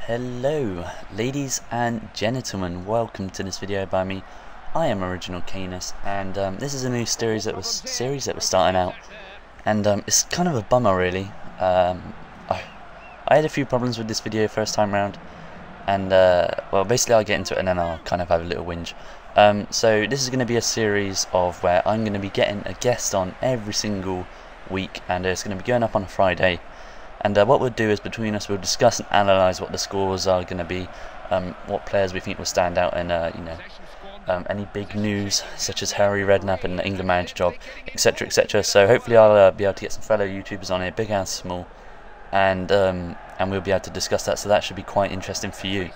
Hello ladies and gentlemen, welcome to this video by me. I am Original Canis, and this is a new series that was starting out, and it's kind of a bummer really. I had a few problems with this video first time round, and well, basically I'll get into it and then I'll kind of have a little whinge. So this is going to be a series of where I'm going to be getting a guest on every single week, and it's going to be going up on a Friday. And what we'll do is, between us, we'll discuss and analyse what the scores are going to be, what players we think will stand out, and any big news such as Harry Redknapp and the England manager job, etc., etc. So hopefully I'll be able to get some fellow YouTubers on here, big and small, and we'll be able to discuss that. So that should be quite interesting for you.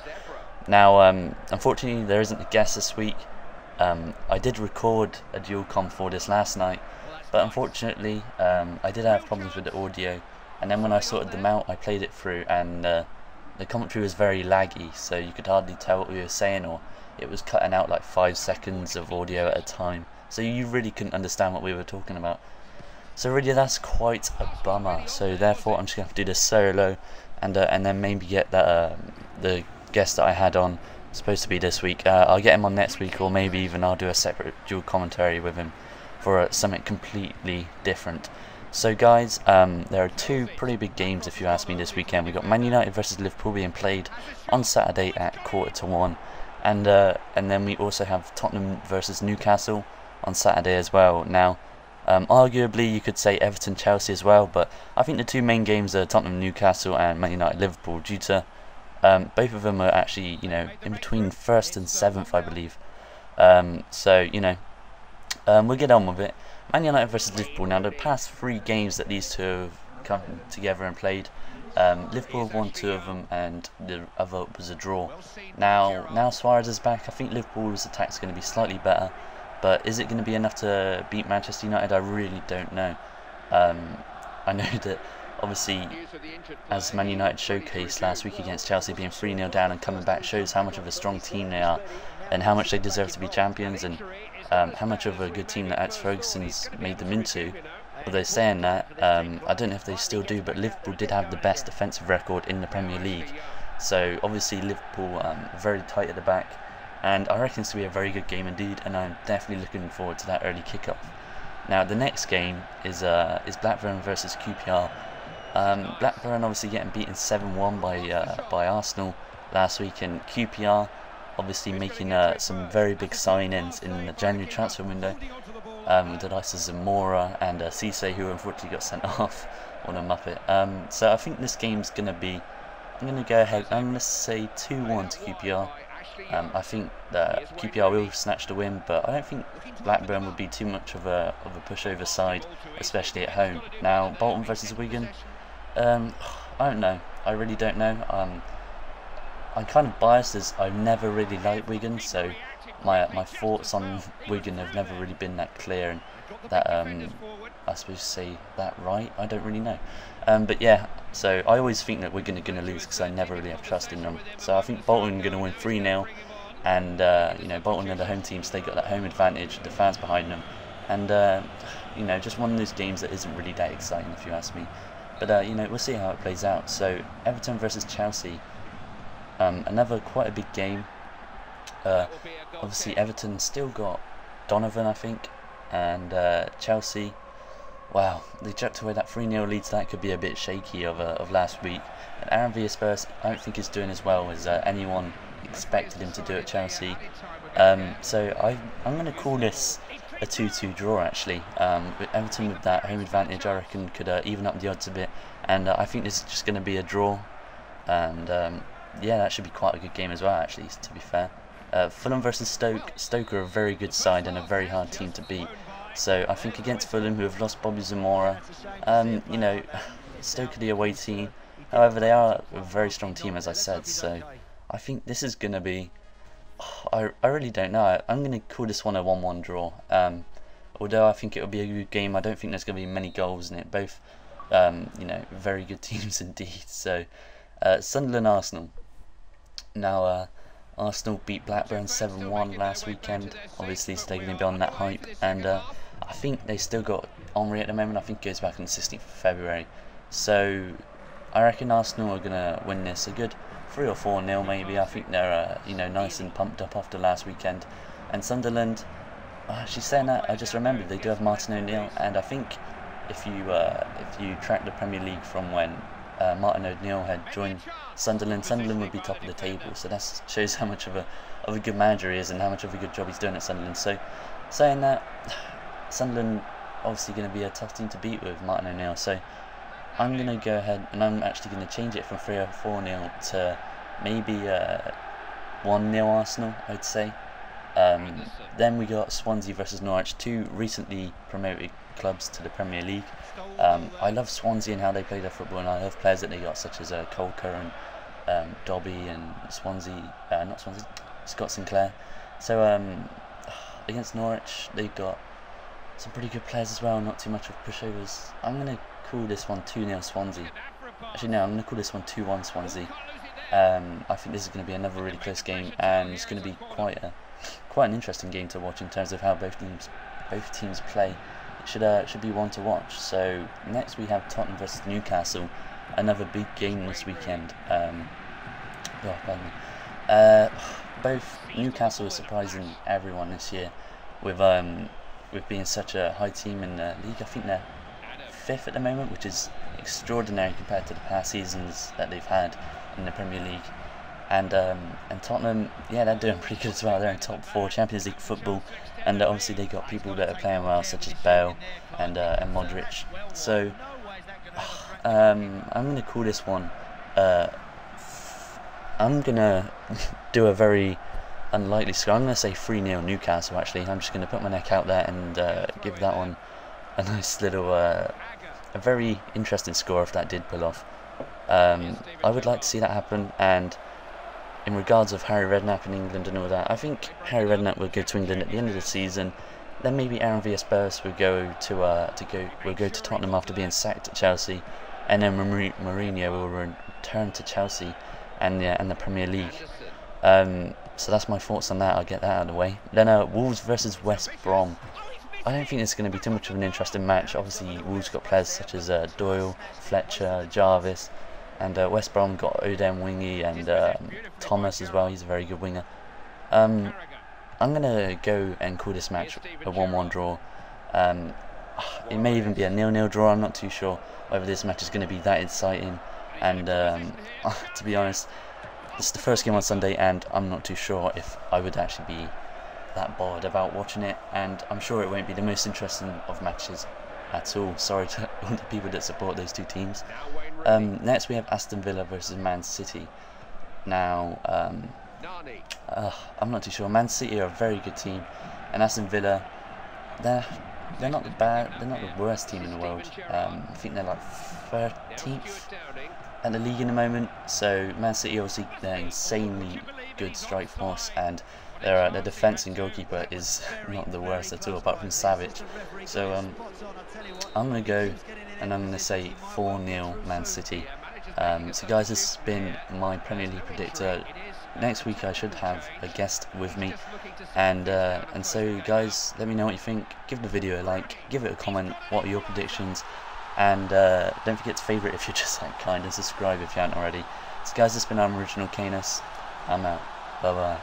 Now, unfortunately, there isn't a guest this week. I did record a dual com for this last night, but unfortunately, I did have problems with the audio. And then when I sorted them out, I played it through, and the commentary was very laggy, so you could hardly tell what we were saying, or it was cutting out like 5 seconds of audio at a time. So you really couldn't understand what we were talking about. So really, that's quite a bummer. So therefore, I'm just gonna have to do this solo, and then maybe get that the guest that I had on, supposed to be this week. I'll get him on next week, or maybe even I'll do a separate dual commentary with him for something completely different. So guys, there are two pretty big games if you ask me this weekend. We've got Man United versus Liverpool being played on Saturday at 1:45, and then we also have Tottenham versus Newcastle on Saturday as well. Now, arguably you could say Everton Chelsea as well, but I think the two main games are Tottenham Newcastle and Man United Liverpool, due to both of them are actually, you know, in between 1st and 7th, I believe. So you know, we'll get on with it. Man United versus Liverpool. Now, the past 3 games that these two have come together and played, Liverpool have won 2 of them, and the other was a draw. Now Suarez is back. I think Liverpool's attack is going to be slightly better, but is it going to be enough to beat Manchester United? I really don't know. I know that obviously, as Man United showcased last week against Chelsea, being 3-0 down and coming back shows how much of a strong team they are, and how much they deserve to be champions, and how much of a good team that Alex Ferguson's made them into. Although saying that, I don't know if they still do, but Liverpool did have the best defensive record in the Premier League. So obviously Liverpool very tight at the back, and I reckon it's to be a very good game indeed, and I'm definitely looking forward to that early kickoff. Now, the next game is Blackburn versus QPR. Blackburn obviously getting beaten 7-1 by Arsenal last week, and QPR obviously making some very big signings in the January transfer window, with the likes of Zamora and Cisse, who unfortunately got sent off on a muppet. So I think this game's going to be, I'm going to go ahead, I'm going to say 2-1 to QPR. I think that QPR will snatch the win, but I don't think Blackburn would be too much of a pushover side, especially at home. Now, Bolton versus Wigan, I don't know, I really don't know. I'm kind of biased, as I've never really liked Wigan, so my thoughts on Wigan have never really been that clear, and that I suppose say that right, I don't really know. But yeah, so I always think that Wigan are going to lose because I never really have trust in them. So I think Bolton are going to win 3-0, and you know, Bolton are the home team, so they got that home advantage, the fans behind them, and you know, just one of those games that isn't really that exciting if you ask me. But you know, we'll see how it plays out. So Everton versus Chelsea. Another quite a big game. Obviously Everton still got Donovan, I think, and Chelsea, wow, they chucked away that 3-0 lead, so that could be a bit shaky of last week. And Aaron Villas-Boas, I don't think is doing as well as anyone expected him to do at Chelsea. So I'm going to call this a 2-2 draw actually. With Everton with that home advantage, I reckon could even up the odds a bit, and I think this is just going to be a draw, and yeah, that should be quite a good game as well, actually, to be fair. Fulham versus Stoke. Stoke are a very good side and a very hard team to beat. So I think against Fulham, who have lost Bobby Zamora, you know, Stoke are the away team. However, they are a very strong team, as I said. So I think this is going to be, I really don't know. I'm going to call this one a 1-1 draw. Although I think it will be a good game, I don't think there's going to be many goals in it. Both, you know, very good teams indeed. So Sunderland Arsenal. Now, Arsenal beat Blackburn 7-1 last weekend, obviously, so they're going to be on that hype, and I think they still got Henry at the moment. I think it goes back on the 16th of February, so I reckon Arsenal are going to win this, a good 3 or 4-0 maybe. I think they're you know, nice and pumped up after last weekend. And Sunderland, actually saying that, I just remembered they do have Martin O'Neill, and I think if you track the Premier League from when Martin O'Neill had joined Sunderland, Sunderland would be top of the table. So that shows how much of a good manager he is and how much of a good job he's doing at Sunderland. So saying that, Sunderland obviously going to be a tough team to beat with Martin O'Neill. So I'm going to go ahead and I'm actually going to change it from 3 or 4-0 to maybe 1-0 Arsenal, I'd say. Then we got Swansea versus Norwich, 2 recently promoted clubs to the Premier League. I love Swansea and how they play their football, and I love players that they got, such as Cole Curran, Dobby, and Scott Sinclair. So against Norwich, they've got some pretty good players as well, not too much of pushovers. I'm going to call this one 2-0 Swansea. Actually no, I'm going to call this one 2-1 Swansea. I think this is going to be another really close game, and it's going to be quite an interesting game to watch in terms of how both teams play. It should be one to watch. So next we have Tottenham versus Newcastle, another big game this weekend. Both Newcastle is surprising everyone this year with being such a high team in the league. I think they're 5th at the moment, which is extraordinary compared to the past seasons that they've had in the Premier League. And Tottenham, yeah, they're doing pretty good as well. They're in top 4 Champions League football, and obviously they got people that are playing well, such as Bale and Modric. So I'm going to call this one. I'm going to do a very unlikely score. I'm going to say 3-0 Newcastle. Actually, I'm just going to put my neck out there and give that one a nice little, a very interesting score if that did pull off. I would like to see that happen. And in regards of Harry Redknapp in England and all that, I think Harry Redknapp will go to England at the end of the season. Then maybe Aaron Villas-Boas will go to Tottenham after being sacked at Chelsea, and then Mourinho will return to Chelsea and the Premier League. So that's my thoughts on that. I'll get that out of the way. Then Wolves versus West Brom. I don't think it's going to be too much of an interesting match. Obviously, Wolves got players such as Doyle, Fletcher, Jarvis, and West Brom got Odem Wingy and Thomas as well. He's a very good winger. I'm going to go and call this match a 1-1 draw. It may even be a 0-0 draw. I'm not too sure whether this match is going to be that exciting. And to be honest, it's the first game on Sunday, and I'm not too sure if I would actually be that bored about watching it, and I'm sure it won't be the most interesting of matches at all. Sorry to all the people that support those 2 teams. Next we have Aston Villa versus Man City. Now I'm not too sure. Man City are a very good team, and Aston Villa, they're not bad. They're not the worst team in the world. I think they're like 13th at the league in the moment. So Man City, obviously, they're insanely good strike force, and their defence and goalkeeper is not the worst at all, apart from Savage. So I'm going to go and I'm going to say 4-0 Man City. So guys, this has been my Premier League predictor. Next week I should have a guest with me, and so guys, let me know what you think. Give the video a like, give it a comment. What are your predictions? And don't forget to favourite if you're just that kind, and subscribe if you haven't already. So guys, this has been Original Canis. I'm out. Bye bye.